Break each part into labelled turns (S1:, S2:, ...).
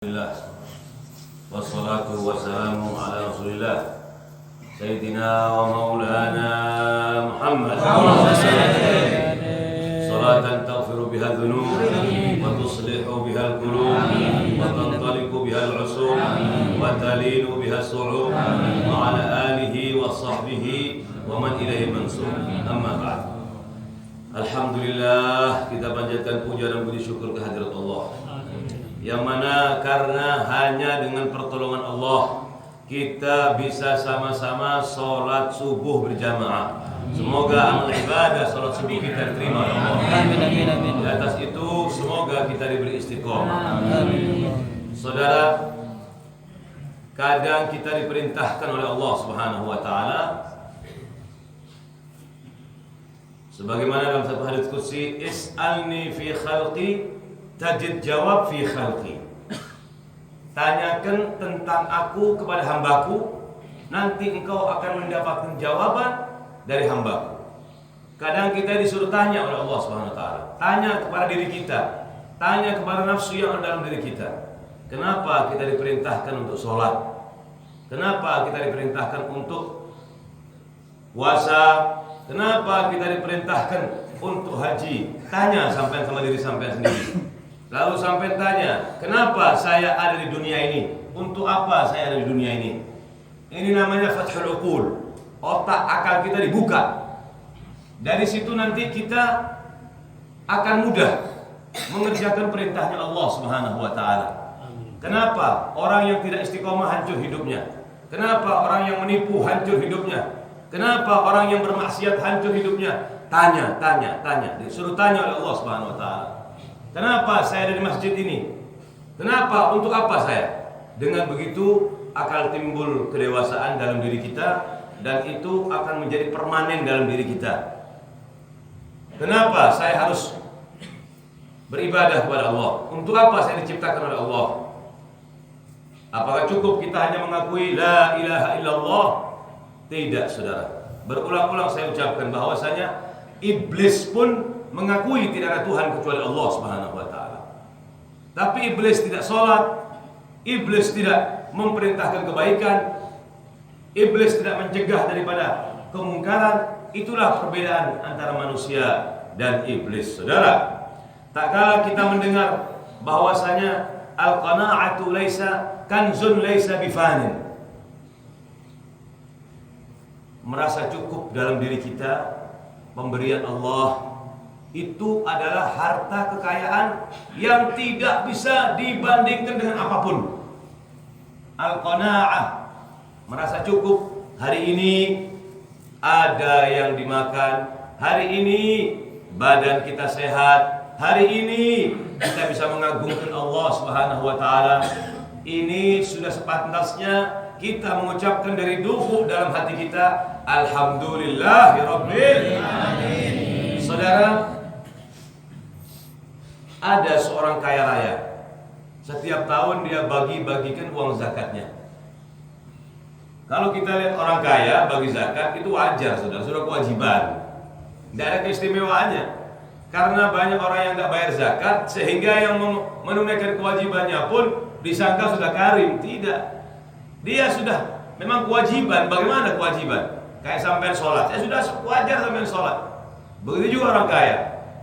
S1: Alhamdulillah wassalatu wassalamu ala rasulillah Sayyidina wa maulana Muhammad salatan taghfiru biha dhunub wa tuslihu biha al-qulub wa tantaliqu biha al-usub wa talinu biha as-su'ub wa ala alihi wa sahbihi wa man ilaihi mansub. Amma ba'd. Alhamdulillah, kita panjatkan puja dan puji syukur kehadirat Allah, yang mana karena hanya dengan pertolongan Allah kita bisa sama-sama sholat subuh berjamaah. Semoga amal ibadah sholat subuh kita diterima oleh Allah. Di atas itu semoga kita diberi istiqomah. Saudara, kadang kita diperintahkan oleh Allah Subhanahu wa taala, sebagaimana dalam satu hadits qudsi, is'alni fi khalqi tajid jawab fi khalqi. Tanyakan tentang aku kepada hambaku, nanti engkau akan mendapatkan jawaban dari hambaku. Kadang kita disuruh tanya oleh Allah Subhanahu wa taala, tanya kepada diri kita, tanya kepada nafsu yang ada dalam diri kita. Kenapa kita diperintahkan untuk sholat? Kenapa kita diperintahkan untuk puasa? Kenapa kita diperintahkan untuk haji? Tanya sampai sama diri sampai sendiri. Lalu sampai tanya, kenapa saya ada di dunia ini? Untuk apa saya ada di dunia ini? Ini namanya fathul uqul. Otak akal kita dibuka. Dari situ nanti kita akan mudah mengerjakan perintahnya Allah Subhanahu wa taala. Kenapa orang yang tidak istiqomah hancur hidupnya? Kenapa orang yang menipu hancur hidupnya? Kenapa orang yang bermaksiat hancur hidupnya? Tanya. Disuruh tanya oleh Allah Subhanahu wa taala. Kenapa saya ada di masjid ini? Kenapa? Untuk apa saya? Dengan begitu akan timbul kedewasaan dalam diri kita, dan itu akan menjadi permanen dalam diri kita. Kenapa saya harus beribadah kepada Allah? Untuk apa saya diciptakan oleh Allah? Apakah cukup kita hanya mengakui la ilaha illallah? Tidak, saudara. Berulang-ulang saya ucapkan bahwasanya iblis pun mengakui tidak ada Tuhan kecuali Allah Subhanahu wa taala. Tapi iblis tidak sholat, iblis tidak memperintahkan kebaikan, iblis tidak mencegah daripada kemungkaran. Itulah perbedaan antara manusia dan iblis, saudara. Tak kala kita mendengar bahwasanya al-qana'atu laisa kanzun laisa bifanin. Merasa cukup dalam diri kita, pemberian Allah itu adalah harta kekayaan yang tidak bisa dibandingkan dengan apapun. Al-qanaa'ah, merasa cukup. Hari ini ada yang dimakan, hari ini badan kita sehat, hari ini kita bisa mengagungkan Allah Subhanahu wa taala. Ini sudah sepantasnya kita mengucapkan dari lubuk dalam hati kita, alhamdulillahirabbil alamin. Saudara, ada seorang kaya raya. Setiap tahun dia bagi-bagikan uang zakatnya. Kalau kita lihat orang kaya bagi zakat itu wajar, saudara, sudah kewajiban. Tidak ada keistimewaannya. Karena banyak orang yang tidak bayar zakat, sehingga yang menunaikan kewajibannya pun disangka sudah karim. Tidak. Dia sudah memang kewajiban. Bagaimana kewajiban? Kayak sampai sholat, saya sudah wajar sampai sholat. Begitu juga orang kaya.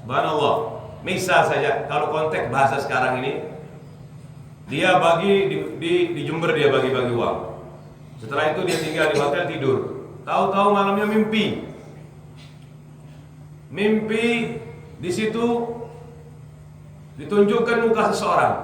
S1: Subhanallah. Misal saja, kalau konteks bahasa sekarang ini, dia bagi di Jember, dia bagi-bagi uang. Setelah itu dia tinggal di hotel, tidur. Tahu-tahu malamnya mimpi. Di situ ditunjukkan muka seseorang.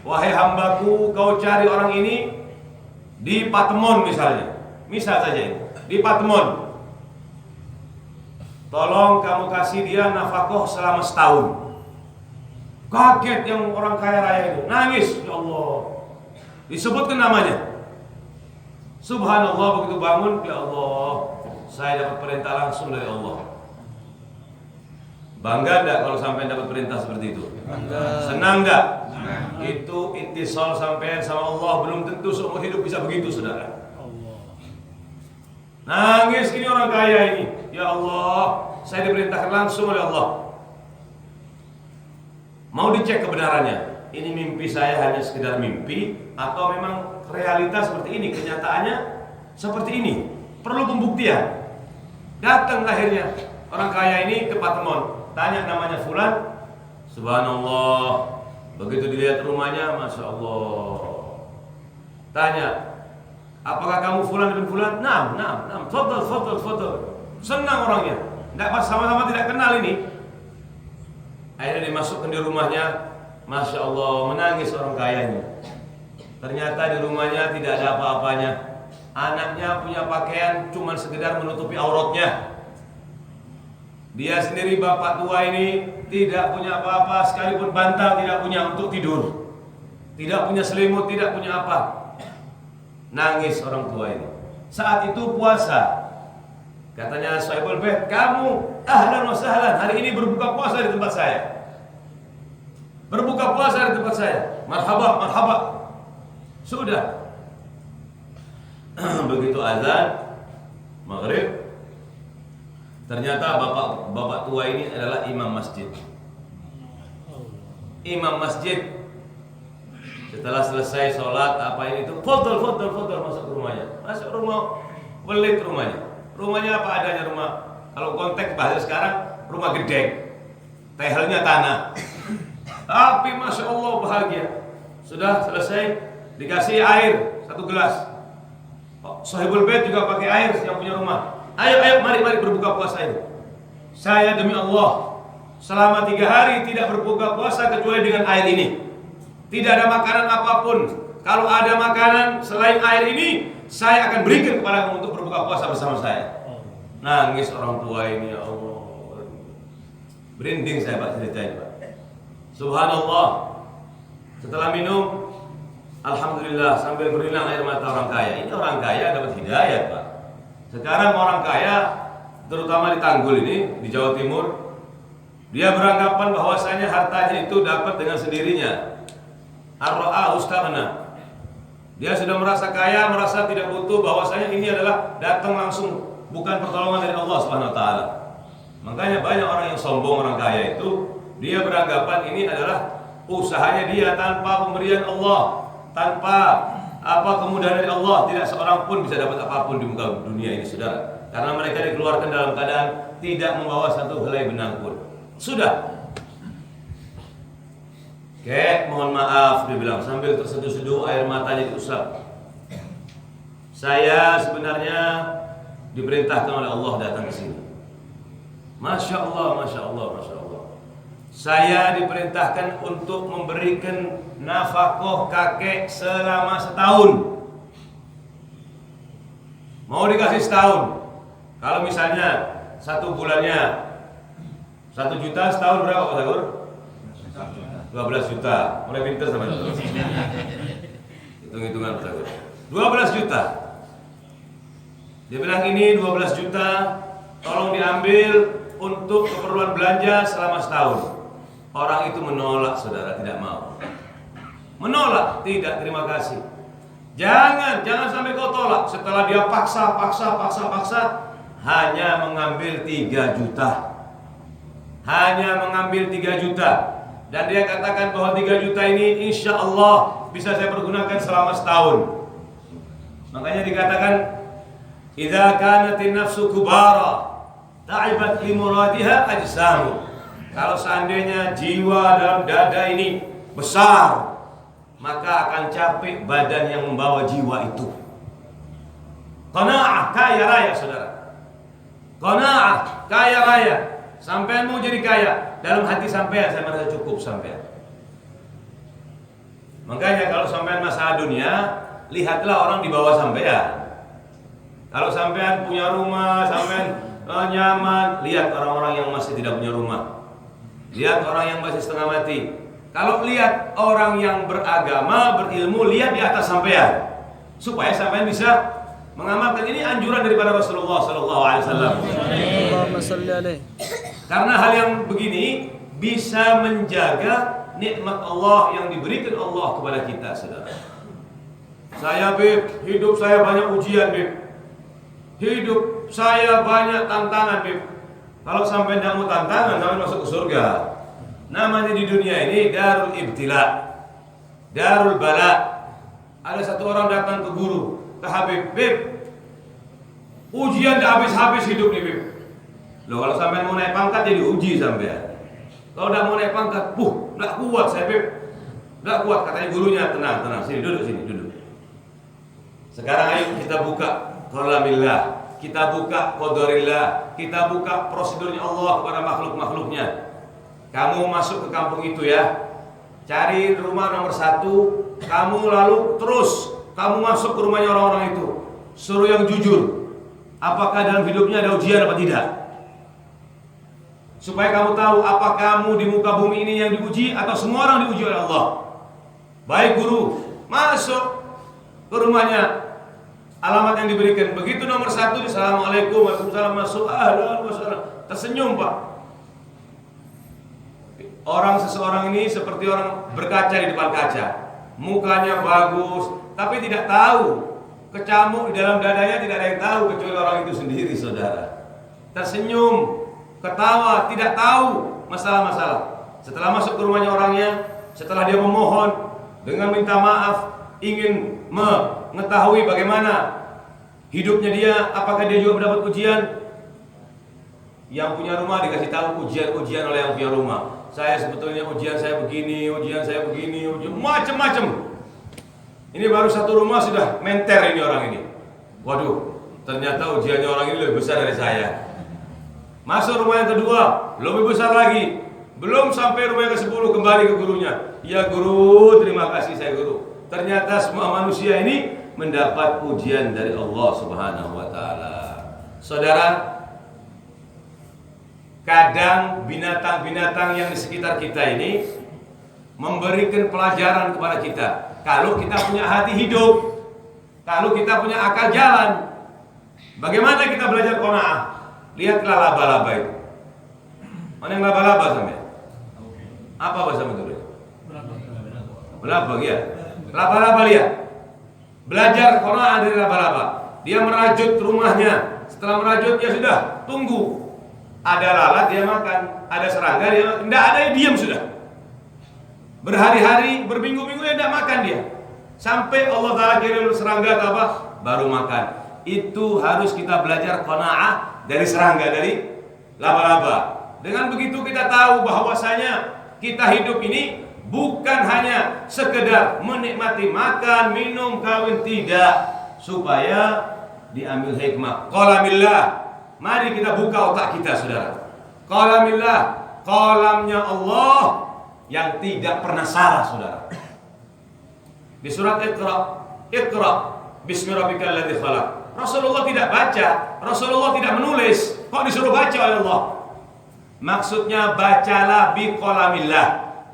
S1: Wahai hambaku, kau cari orang ini di Patemon misalnya. Misal saja ini, di Patemon. Tolong kamu kasih dia nafkah selama setahun. Kaget yang orang kaya raya itu, nangis, ya Allah. Disebutkan namanya. Subhanallah, begitu bangun, ya Allah, saya dapat perintah langsung dari Allah. Bangga enggak kalau sampai dapat perintah seperti itu? Bangga. Senang enggak? Itu ittisal sampai sama Allah, belum tentu seumur hidup bisa begitu, saudara. Nangis ini orang kaya ini, ya Allah, saya diperintahkan langsung oleh Allah. Mau dicek kebenarannya. ini mimpi saya hanya sekedar mimpi atau memang realitas seperti ini, kenyataannya seperti ini. Perlu pembuktian. Datang akhirnya orang kaya ini ke Patemon, tanya namanya fulan. Subhanallah. Begitu dilihat rumahnya, Masya Allah. Tanya, apakah kamu fulan bin fulan? Nam. Fadal. Senang orangnya. Tidak pas sama-sama tidak kenal ini. Akhirnya dimasukkan di rumahnya. Masya Allah, menangis orang kaya ini. Ternyata di rumahnya tidak ada apa-apanya. Anaknya punya pakaian cuma sekedar menutupi auratnya. Dia sendiri bapak tua ini tidak punya apa-apa, sekalipun bantal tidak punya untuk tidur. Tidak punya selimut, tidak punya apa. Nangis orang tua ini. Saat itu puasa. Katanya Sahibul Bait, kamu ahlan wa sahlan, hari ini berbuka puasa di tempat saya. Berbuka puasa di tempat saya. Marhaba. Sudah. Begitu azan maghrib, ternyata bapak tua ini adalah imam masjid. Imam masjid setelah selesai sholat apa ini itu, foto masuk rumahnya. Masuk rumah, pelit rumahnya. Rumahnya apa adanya rumah. Kalau konteks bahasa sekarang, rumah gedek, tehelnya tanah. Tapi Masya Allah bahagia. Sudah selesai, dikasih air 1 gelas. Sahibul Bait juga pakai air yang punya rumah. Ayo, mari berbuka puasa ini. Saya demi Allah, selama 3 hari tidak berbuka puasa kecuali dengan air ini. Tidak ada makanan apapun. Kalau ada makanan selain air ini, saya akan berikan kepada kamu untuk berbuka puasa bersama saya. Nangis orang tua ini, ya Allah. Berinding saya Pak ceritanya Pak. Subhanallah. Setelah minum, alhamdulillah sambil berilang air mata orang kaya. Ini orang kaya dapat hidayah Pak. Sekarang orang kaya, terutama di Tanggul ini, di Jawa Timur, dia beranggapan bahwasanya hartanya itu dapat dengan sendirinya. Ar-ra'a ustaghna. Dia sudah merasa kaya, merasa tidak butuh, bahwasanya ini adalah datang langsung, bukan pertolongan dari Allah Subhanahu wa taala. Makanya banyak orang yang sombong, orang kaya itu, dia beranggapan ini adalah usahanya dia tanpa pemberian Allah, tanpa kemudahan dari Allah, tidak seorang pun bisa dapat apapun di muka dunia ini, saudara. Karena mereka dikeluarkan dalam keadaan tidak membawa satu helai benang pun. Sudah. Kek, mohon maaf, dia bilang sambil terseduh-seduh air matanya diusap. Saya sebenarnya diperintahkan oleh Allah datang ke sini. Masya Allah. Saya diperintahkan untuk memberikan nafkah kakek selama setahun. Mau dikasih setahun. Kalau misalnya 1 bulannya 1 juta, setahun berapa Pak Sagur? 12 juta. Mulai pinter sama itu. Hitung-hitungan Pak Sagur. 12 juta. Dia bilang ini 12 juta, tolong diambil untuk keperluan belanja selama setahun. Orang itu menolak, saudara, tidak mau. Menolak, tidak, terima kasih. Jangan sampai kau tolak. Setelah dia paksa, hanya mengambil 3 juta. Hanya mengambil 3 juta. Dan dia katakan bahwa 3 juta ini insya Allah bisa saya pergunakan selama setahun. Makanya dikatakan, idza kanatin nafsu kubara ta'ibat li muradiha ajsamu. Kalau seandainya jiwa dalam dada ini besar, maka akan capek badan yang membawa jiwa itu. Qanaah, kaya raya saudara. Qanaah, kaya raya. Sampean mau jadi kaya, dalam hati sampean saya merasa cukup sampean. Makanya kalau sampean masalah dunia, lihatlah orang di bawah sampean. Kalau sampean punya rumah, sampean nyaman, lihat orang-orang yang masih tidak punya rumah. Lihat orang yang masih setengah mati. Kalau lihat orang yang beragama, berilmu, lihat di atas sampean, supaya sampean bisa mengamalkan. Ini anjuran daripada Rasulullah SAW. Karena hal yang begini bisa menjaga nikmat Allah yang diberikan Allah kepada kita, saudara. Saya hidup saya banyak ujian, hidup saya banyak tantangan, Kalau sampai tidak mau tantangan, sampai masuk ke surga. Namanya di dunia ini darul ibtila. darul bala. Ada satu orang datang ke guru, ke Habib, Bib, ujian tak habis-habis hidup nih Bib. Loh, kalau sampai mau naik pangkat jadi uji sampai. Kalau udah mau naik pangkat, nggak kuat saya Bib, nggak kuat. Katanya gurunya, tenang, sini duduk. Sekarang ayo kita buka qalamillah, kita buka qadarillah, kita buka prosedurnya Allah kepada makhluk-makhluknya. Kamu masuk ke kampung itu ya, cari rumah nomor 1, kamu lalu terus kamu masuk ke rumahnya orang-orang itu, suruh yang jujur, apakah dalam hidupnya ada ujian apa tidak, supaya kamu tahu apa kamu di muka bumi ini yang diuji atau semua orang diuji oleh Allah. Baik guru, masuk ke rumahnya, alamat yang diberikan, begitu nomor 1, assalamualaikum, waalaikumsalam, masuk, ahlan wassalam, tersenyum Pak. Seseorang ini seperti orang berkaca di depan kaca, mukanya bagus, tapi tidak tahu kecamuk di dalam dadanya, tidak ada yang tahu kecuali orang itu sendiri, saudara. Tersenyum, ketawa, tidak tahu masalah-masalah. Setelah masuk ke rumahnya orangnya, setelah dia memohon dengan minta maaf, ingin mengetahui bagaimana hidupnya dia, apakah dia juga mendapat ujian. Yang punya rumah dikasih tahu ujian oleh yang punya rumah. Saya sebetulnya ujian saya begini, macam-macam. Ini baru satu rumah sudah menter ini orang ini. Waduh, ternyata ujiannya orang ini lebih besar dari saya. Masuk rumah yang kedua, lebih besar lagi. Belum sampai rumah yang ke-10 kembali ke gurunya. Ya guru, terima kasih saya guru. Ternyata semua manusia ini mendapat ujian dari Allah Subhanahu wa taala. Saudara, kadang binatang-binatang yang di sekitar kita ini memberikan pelajaran kepada kita. Kalau kita punya hati hidup, kalau kita punya akal jalan, bagaimana kita belajar qanaah? Lihatlah laba-laba itu. Mana yang laba-laba sampai? Apa bahasa Madura? Belabang ya. Laba-laba lihat. Belajar qanaah dari laba-laba. Dia merajut rumahnya. Setelah merajut ya sudah, tunggu. Ada lalat dia makan, ada serangga dia makan. Tidak ada yang diam sudah. Berhari-hari, berminggu-minggu dia tidak makan dia. Sampai Allah Ta'ala kirim serangga atau apa, baru makan. Itu harus kita belajar qanaah dari serangga, dari laba-laba. Dengan begitu kita tahu bahwasanya kita hidup ini bukan hanya sekedar menikmati makan, minum, kawin, tidak. Supaya diambil hikmah. Qalamillah. Mari kita buka otak kita, saudara. Qalamillah, qalamnya Allah yang tidak pernah salah, saudara. Di surat Iqra bismi rabbikal ladzi khalaq. Rasulullah tidak baca, Rasulullah tidak menulis, kok disuruh baca oleh Allah? Maksudnya bacalah bi qalamillah.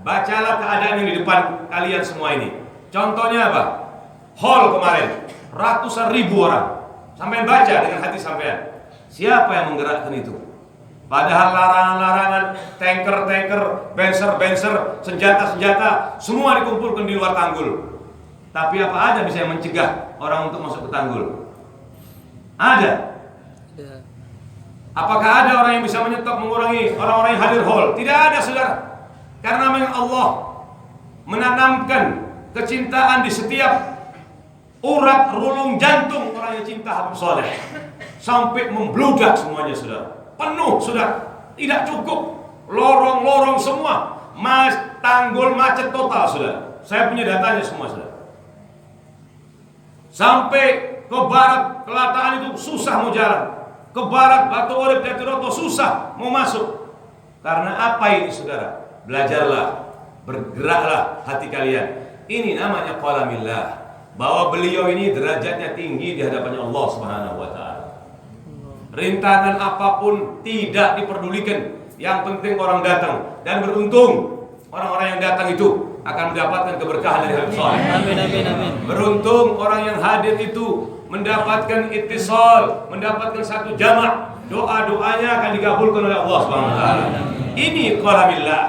S1: Bacalah keadaan yang di depan kalian semua ini. Contohnya apa? Hall kemarin, ratusan ribu orang. Sampai baca dengan hati sampean. Siapa yang menggerakkan itu? Padahal larangan-larangan, tanker-tanker, benser-benser, senjata-senjata, semua dikumpulkan di luar tanggul. Tapi apa ada bisa yang mencegah orang untuk masuk ke tanggul? Ada. Apakah ada orang yang bisa menyetop, mengurangi orang-orang yang hadir hall? Tidak ada, saudara. Karena memang Allah menanamkan kecintaan di setiap urat relung jantung orang yang cinta Habib Soleh. Sampai membludak semuanya, saudara. Penuh, saudara. Tidak cukup. Lorong-lorong semua. Tanggul macet total, saudara. Saya punya datanya semua, saudara. Sampai ke barat Kelataan itu susah mau jalan. Ke barat Batu Urip Jatiroto susah mau masuk. Karena apa ini, saudara? Belajarlah, bergeraklah hati kalian. Ini namanya qalamillah. Bahwa beliau ini derajatnya tinggi di hadapan Allah Subhanahu wa taala. Rintangan apapun tidak diperdulikan. Yang penting orang datang, dan beruntung orang-orang yang datang itu akan mendapatkan keberkahan dari Habib Soleh.
S2: Amin, amin, amin.
S1: Beruntung orang yang hadir itu mendapatkan ittisal, mendapatkan satu jamak. Doa-doanya akan dikabulkan oleh Allah Subhanahu wa taala. Ini qalamillah.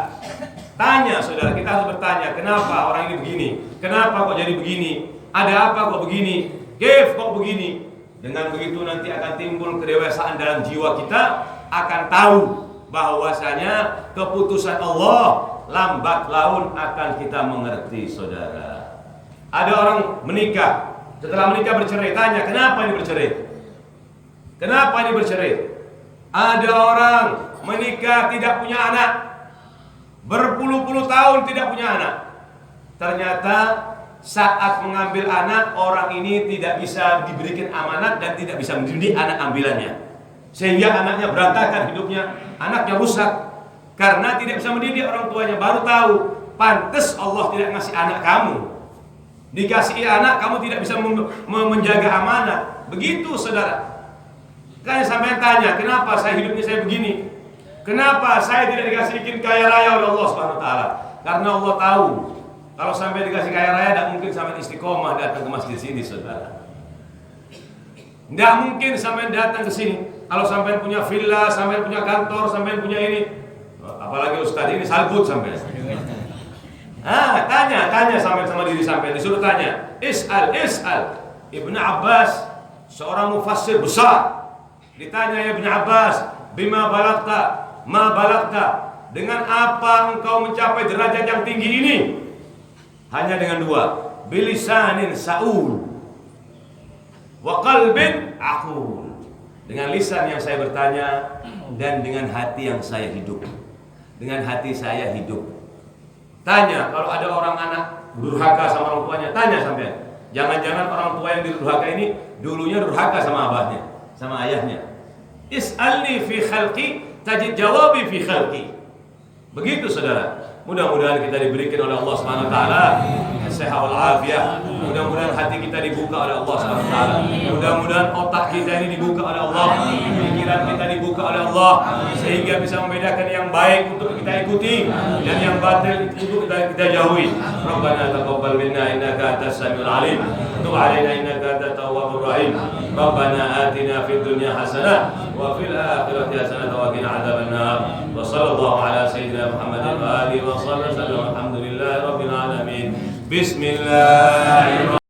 S1: Tanya, saudara, kita harus bertanya, kenapa orang ini begini? Kenapa kok jadi begini? Ada apa kok begini? Kif kok begini? Dengan begitu nanti akan timbul kedewasaan dalam jiwa kita, akan tahu bahwasanya keputusan Allah lambat laun akan kita mengerti, saudara. Ada orang menikah, setelah menikah bercerai, tanya kenapa ini bercerai? Kenapa ini bercerai? Ada orang menikah tidak punya anak, berpuluh-puluh tahun tidak punya anak. Ternyata saat mengambil anak, orang ini tidak bisa diberikan amanat dan tidak bisa mendidik anak ambilannya, sehingga anaknya berantakan hidupnya, anaknya rusak karena tidak bisa mendidik orang tuanya. Baru tahu, pantes Allah tidak ngasih anak kamu. Dikasih anak, kamu tidak bisa menjaga amanat. Begitu saudara. Kan sampai tanya, kenapa hidupnya saya begini? Kenapa saya tidak dikasih bikin kaya raya oleh Allah Subhanahu wa taala? Karena Allah tahu, kalau sampai dikasih kaya raya, tidak mungkin sampai istiqomah datang ke masjid sini, saudara. Tidak mungkin sampai datang ke sini. Kalau sampai punya villa, sampai punya kantor, sampai punya ini, apalagi ustaz ini salbut sampai. Tanya sampai sama diri sampai, disuruh tanya. Is'al. Ibnu Abbas, seorang mufassir besar, ditanya Ibnu Abbas, bima balagta, ma balagta, dengan apa engkau mencapai derajat yang tinggi ini? Hanya dengan dua, bilisanin sa'ul wa qalbin aqul. Dengan lisan yang saya bertanya dan dengan hati yang saya hidup. Dengan hati saya hidup. Tanya, kalau ada orang anak durhaka sama orang tuanya, tanya sampai. Jangan-jangan orang tua yang durhaka ini dulunya durhaka sama abahnya, sama ayahnya. Is'alni fi khalqi tajid jawabi fi khalqi. Begitu saudara. Mudah-mudahan kita diberikan oleh Allah Subhanahu wa taala sehat wal afiah. Mudah-mudahan hati kita dibuka oleh Allah Subhanahu wa taala. Mudah-mudahan otak kita ini dibuka oleh Allah, pikiran kita dibuka oleh Allah, sehingga bisa membedakan yang baik untuk kita ikuti dan yang batil untuk kita jauhi. Rabbana taqabbal minna innaka antas samiul alim. Tub 'alaina innaka antat tawwabur rahim. Rabbana atina fid dunya hasanah wa fil akhirati hasanah wa qina adzabannar. Wa sallallahu ala sayyidina Muhammadin wa alihi wa sahbihi wasallam. Alhamdulillahi rabbil alamin. Bismillahirrahmanirrahim.